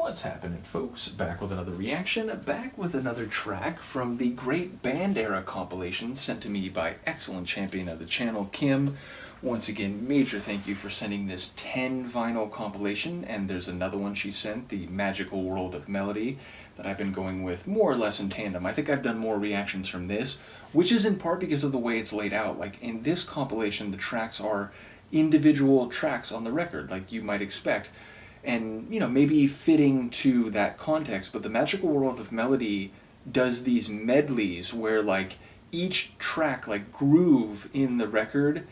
What's happening, folks? Back with another reaction, back with another track from the Great Band Era compilation sent to me by excellent champion of the channel, Kim. Once again, major thank you for sending this 10 vinyl compilation, and there's another one she sent, The Magical World of Melody, that I've been going with more or less in tandem. I think I've done more reactions from this, which is in part because of the way it's laid out. Like, in this compilation, the tracks are individual tracks on the record, like you might expect. And, you know, maybe fitting to that context, but the Magical World of Melody does these medleys where, like, each track, like, groove in the record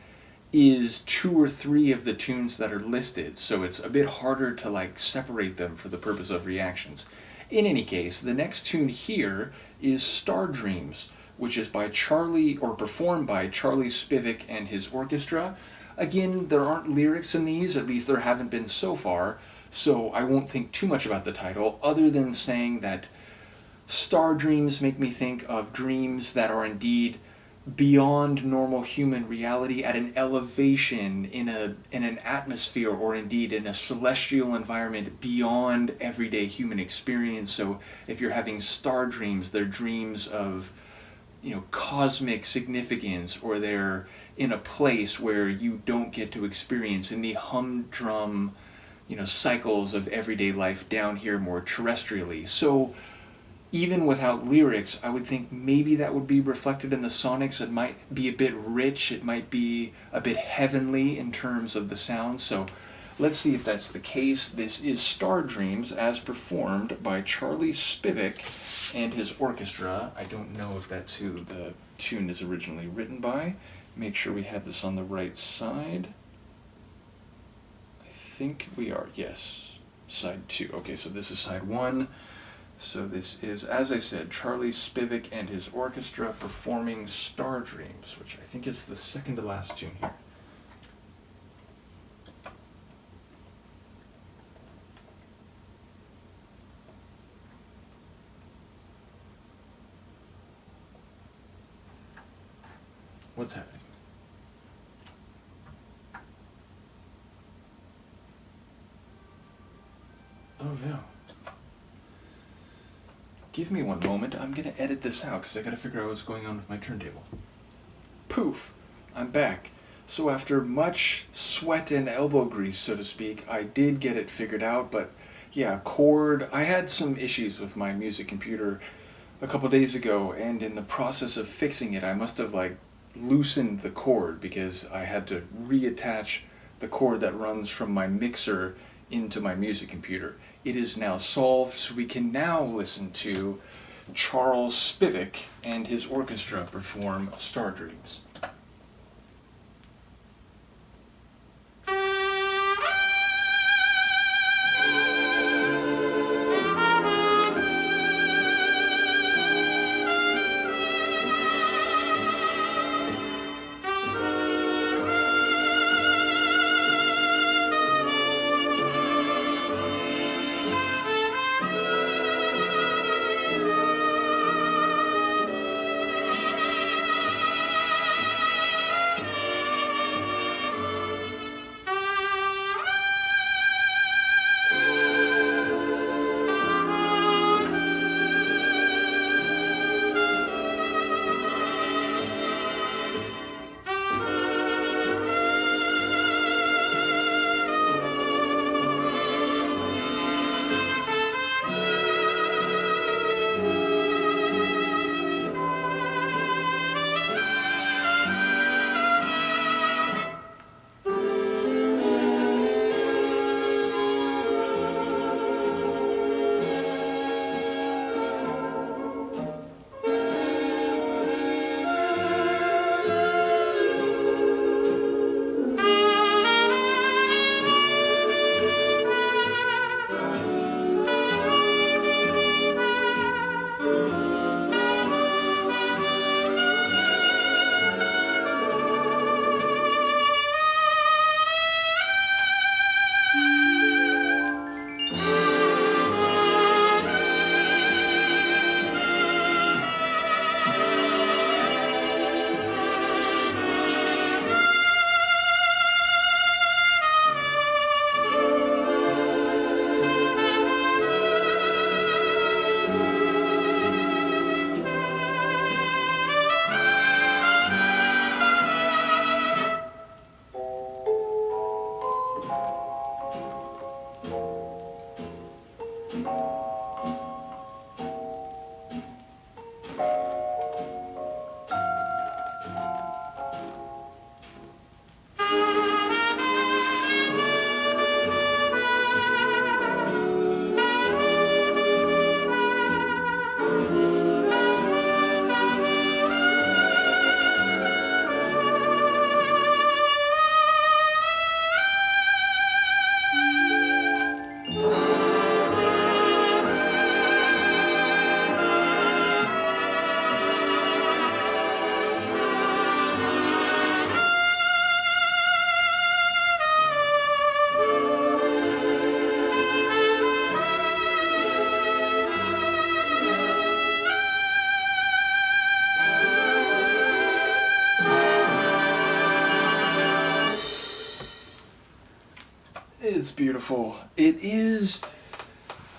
is 2 or 3 of the tunes that are listed, so it's a bit harder to, like, separate them for the purpose of reactions. In any case, the next tune here is Stardreams, which is by performed by Charles Spivak and His Orchestra. Again, there aren't lyrics in these, at least there haven't been so far, so I won't think too much about the title, other than saying that star dreams make me think of dreams that are indeed beyond normal human reality, at an elevation, in an atmosphere, or indeed in a celestial environment beyond everyday human experience. So if you're having star dreams, they're dreams of, you know, cosmic significance, or they're in a place where you don't get to experience in the humdrum, you know, cycles of everyday life down here more terrestrially. So even without lyrics, I would think maybe that would be reflected in the sonics. It might be a bit rich, it might be a bit heavenly in terms of the sound. So let's see if that's the case. This is Stardreams as performed by Charles Spivak and His Orchestra. I don't know if that's who the tune is originally written by. Make sure we have this on the right side. I think we are, yes. Side 2. Okay, so this is side 1. So this is, as I said, Charles Spivak and His Orchestra performing Stardreams, which I think is the second to last tune here. What's happening? Oh no. Give me one moment, I'm gonna edit this out because I gotta figure out what's going on with my turntable. Poof! I'm back. So after much sweat and elbow grease, so to speak, I did get it figured out, but yeah, chord. I had some issues with my music computer a couple days ago, and in the process of fixing it, I must have, like, loosened the cord because I had to reattach the cord that runs from my mixer into my music computer. It is now solved, so we can now listen to Charles Spivak and His Orchestra perform Stardreams. It's beautiful. It is,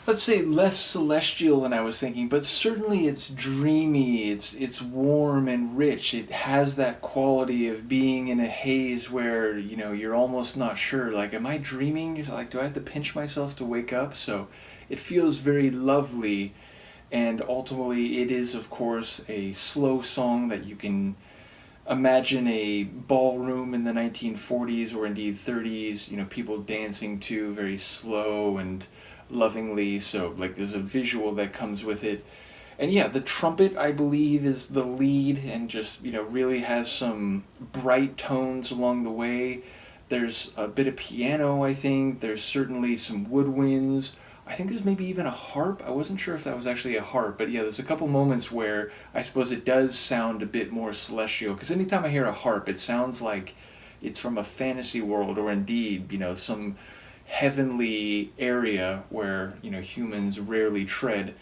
let's say, less celestial than I was thinking, but certainly it's dreamy. It's warm and rich. It has that quality of being in a haze where, you're almost not sure, like, am I dreaming? Like, do I have to pinch myself to wake up? So it feels very lovely, and ultimately it is, of course, a slow song that you can imagine a ballroom in the 1940s or indeed 30s, people dancing to very slow and lovingly. So, like, there's a visual that comes with it. And yeah, the trumpet, I believe, is the lead and just, really has some bright tones along the way. There's a bit of piano, I think. There's certainly some woodwinds. I think there's maybe even a harp. I wasn't sure if that was actually a harp, but yeah, there's a couple moments where I suppose it does sound a bit more celestial, because anytime I hear a harp, it sounds like it's from a fantasy world, or indeed, some heavenly area where, humans rarely tread.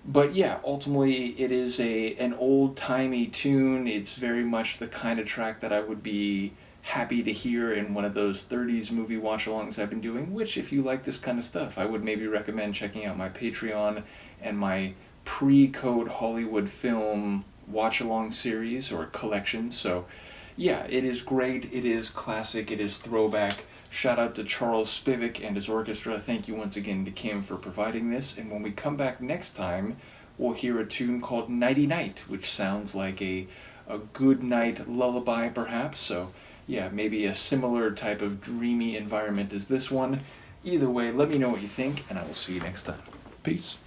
But yeah, ultimately it is an old-timey tune. It's very much the kind of track that I would be happy to hear in one of those 30s movie watch-alongs I've been doing, which, if you like this kind of stuff, I would maybe recommend checking out my Patreon and my pre-code Hollywood film watch-along series or collection. So yeah, it is great, it is classic, it is throwback. Shout out to Charles Spivak and his orchestra. Thank you once again to Kim for providing this. And when we come back next time, we'll hear a tune called Nighty Night, which sounds like a good night lullaby perhaps. So yeah, maybe a similar type of dreamy environment as this one. Either way, let me know what you think, and I will see you next time. Peace.